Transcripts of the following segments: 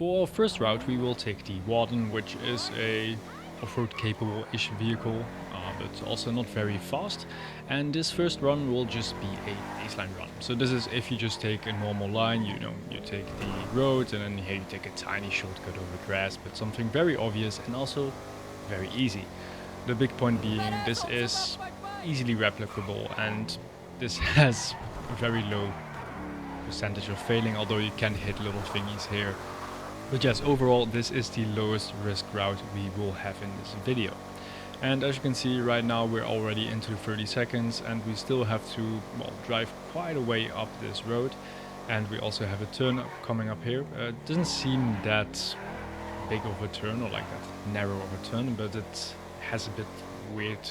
For our first route, we will take the Warden, which is a off-road capable-ish vehicle, but also not very fast. And this first run will just be a baseline run. So this is if you just take a normal line, you take the road, and then here you take a tiny shortcut over grass, but something very obvious and also very easy. The big point being this is easily replicable, and this has a very low percentage of failing, although you can hit little thingies here. But yes, overall this is the lowest risk route we will have in this video. And as you can see right now we're already into 30 seconds and we still have to drive quite a way up this road. And we also have a turn coming up here. It doesn't seem that big of a turn or like that narrow of a turn, but it has a bit weird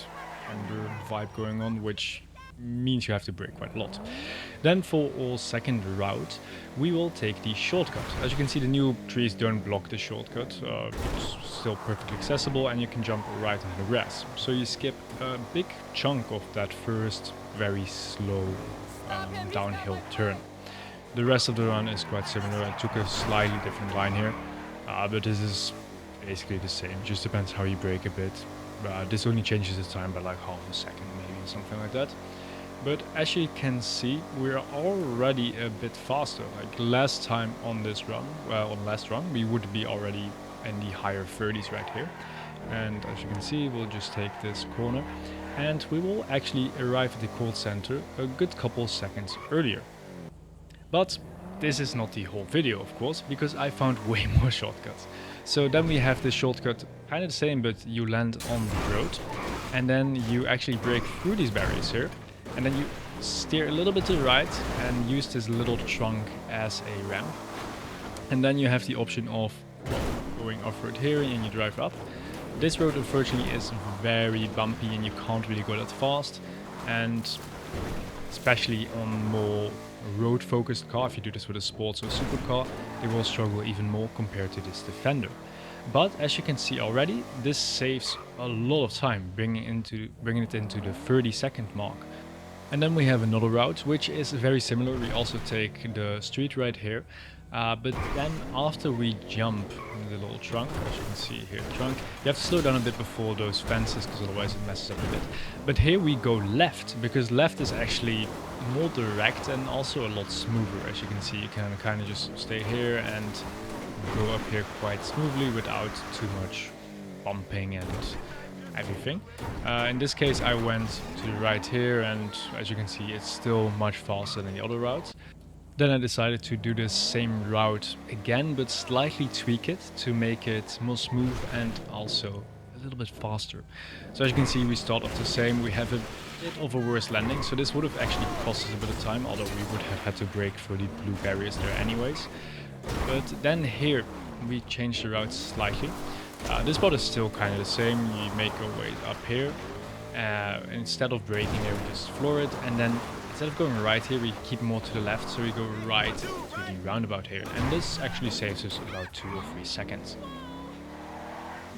under vibe going on, which means you have to brake quite a lot. Then for our second route we will take the shortcut. As you can see, the new trees don't block the shortcut, it's still perfectly accessible and you can jump right into the grass. So you skip a big chunk of that first very slow downhill turn. The rest of the run is quite similar. I took a slightly different line here, but this is basically the same, just depends how you brake a bit. This only changes the time by like half a second maybe, something like that. But as you can see, we're already a bit faster. Like last time on this run, on last run, we would be already in the higher 30s right here. And as you can see, we'll just take this corner and we will actually arrive at the Kortz center a good couple seconds earlier. But this is not the whole video, of course, because I found way more shortcuts. So then we have this shortcut, kind of the same, but you land on the road and then you actually break through these barriers here. And then you steer a little bit to the right and use this little trunk as a ramp. And then you have the option of going off-road here and you drive up. This road unfortunately is very bumpy and you can't really go that fast. And especially on more road-focused car, if you do this with a sports or supercar, they will struggle even more compared to this Defender. But as you can see already, this saves a lot of time, bringing it into the 30-second mark. And then we have another route, which is very similar. We also take the street right here. But then after we jump the little trunk, as you can see here, trunk, you have to slow down a bit before those fences, because otherwise it messes up a bit. But here we go left, because left is actually more direct and also a lot smoother. As you can see, you can kind of just stay here and go up here quite smoothly without too much bumping and everything. In this case I went to the right here, and as you can see it's still much faster than the other routes. Then I decided to do the same route again, but slightly tweak it to make it more smooth and also a little bit faster. So as you can see, we start off the same. We have a bit of a worse landing, so this would have actually cost us a bit of time, although we would have had to brake through the blue barriers there anyways. But then here we changed the route slightly. This spot is still kind of the same. You make your way up here. Instead of braking there, we just floor it, and then instead of going right here, we keep more to the left, so we go right to the roundabout here. And this actually saves us about 2 or 3 seconds.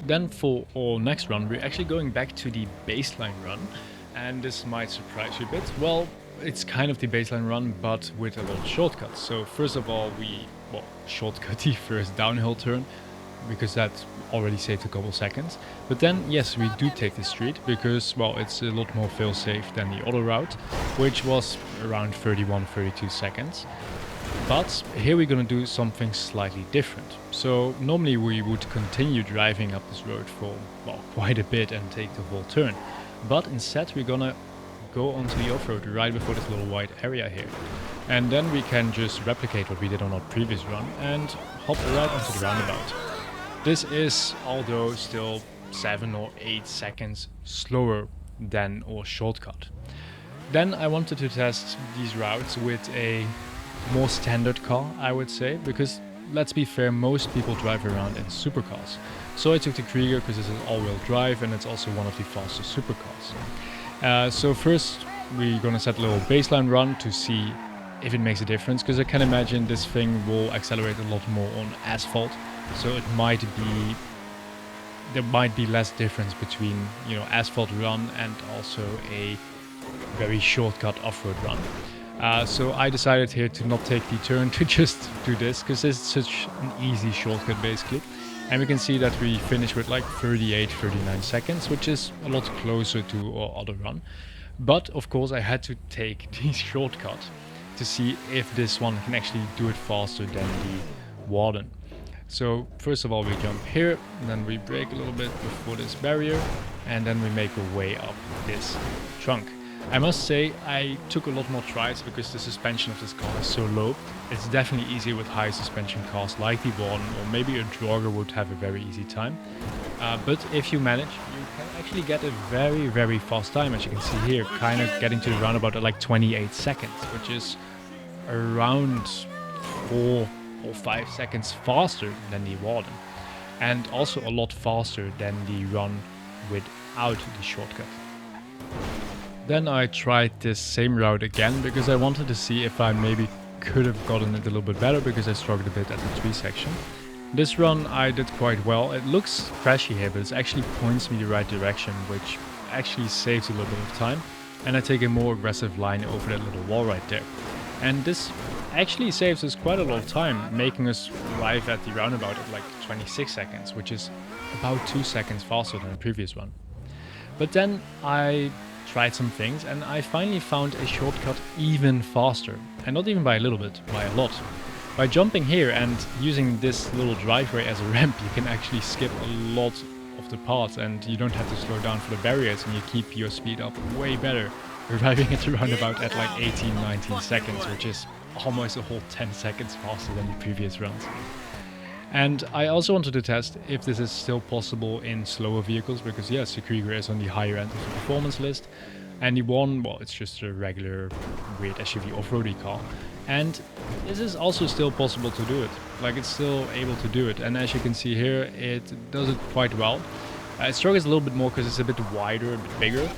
Then for our next run, we're actually going back to the baseline run. And this might surprise you a bit. Well, it's kind of the baseline run, but with a lot of shortcuts. So first of all, we shortcut the first downhill turn, because that already saved a couple seconds. But then, yes, we do take the street, because, well, it's a lot more fail-safe than the other route, which was around 31-32 seconds. But here we're gonna do something slightly different. So normally we would continue driving up this road for, well, quite a bit and take the whole turn. But instead we're gonna go onto the off-road right before this little white area here. And then we can just replicate what we did on our previous run and hop right onto the roundabout. This is, although still 7 or 8 seconds slower than our shortcut. Then I wanted to test these routes with a more standard car, I would say, because let's be fair, most people drive around in supercars. So I took the Krieger because this is all-wheel drive and it's also one of the fastest supercars. So first we're gonna set a little baseline run to see if it makes a difference, because I can imagine this thing will accelerate a lot more on asphalt. So it might be, there might be less difference between, you know, asphalt run and also a very shortcut off-road run. So I decided here to not take the turn, to just do this, because it's such an easy shortcut basically. And we can see that we finished with like 38, 39 seconds, which is a lot closer to our other run. But of course I had to take the shortcut to see if this one can actually do it faster than the Warden. So first of all we jump here, and then we brake a little bit before this barrier, and then we make our way up this trunk. I must say I took a lot more tries because the suspension of this car is so low. It's definitely easier with high suspension cars like the Warden, or maybe a Draugr would have a very easy time. But if you manage, you can actually get a very, very fast time, as you can see here, kind of getting to the roundabout at like 28 seconds, which is around 4 or 5 seconds faster than the Warden, and also a lot faster than the run without the shortcut. Then I tried this same route again because I wanted to see if I maybe could have gotten it a little bit better, because I struggled a bit at the tree section. This run I did quite well. It looks crashy here, but it actually points me the right direction, which actually saves a little bit of time. And I take a more aggressive line over that little wall right there. And this actually saves us quite a lot of time, making us arrive at the roundabout at like 26 seconds, which is about 2 seconds faster than the previous one. But then I tried some things and I finally found a shortcut even faster, and not even by a little bit, by a lot. By jumping here and using this little driveway as a ramp, you can actually skip a lot of the parts, and you don't have to slow down for the barriers, and you keep your speed up way better, arriving at the roundabout at like 18-19 seconds, which is almost a whole 10 seconds faster than the previous runs. And I also wanted to test if this is still possible in slower vehicles, because yes, the Krieger is on the higher end of the performance list, and the one, well, it's just a regular weird SUV off-roady car. And this is also still possible to do it, like it's still able to do it, and as you can see here, it does it quite well. It struggles a little bit more because it's a bit wider, a bit bigger,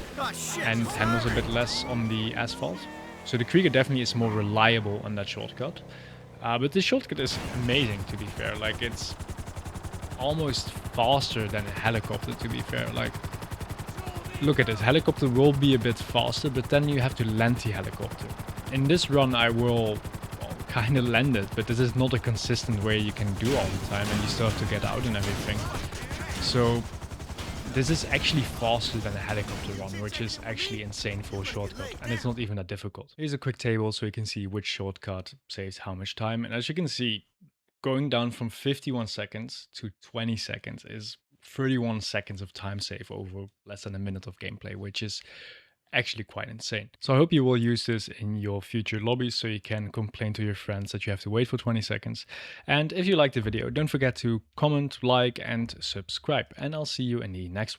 and handles a bit less on the asphalt. So the Krieger definitely is more reliable on that shortcut. But this shortcut is amazing, to be fair. Like, it's almost faster than a helicopter, to be fair. Like, look at this. Helicopter will be a bit faster, but then you have to land the helicopter. In this run, I will kind of land it, but this is not a consistent way you can do all the time, and you still have to get out and everything. So this is actually faster than a helicopter run, which is actually insane for a shortcut, and it's not even that difficult. Here's a quick table so you can see which shortcut saves how much time, and as you can see, going down from 51 seconds to 20 seconds is 31 seconds of time save over less than a minute of gameplay, which is actually quite insane. So I hope you will use this in your future lobbies so you can complain to your friends that you have to wait for 20 seconds. And if you liked the video, don't forget to comment, like, and subscribe. And I'll see you in the next one.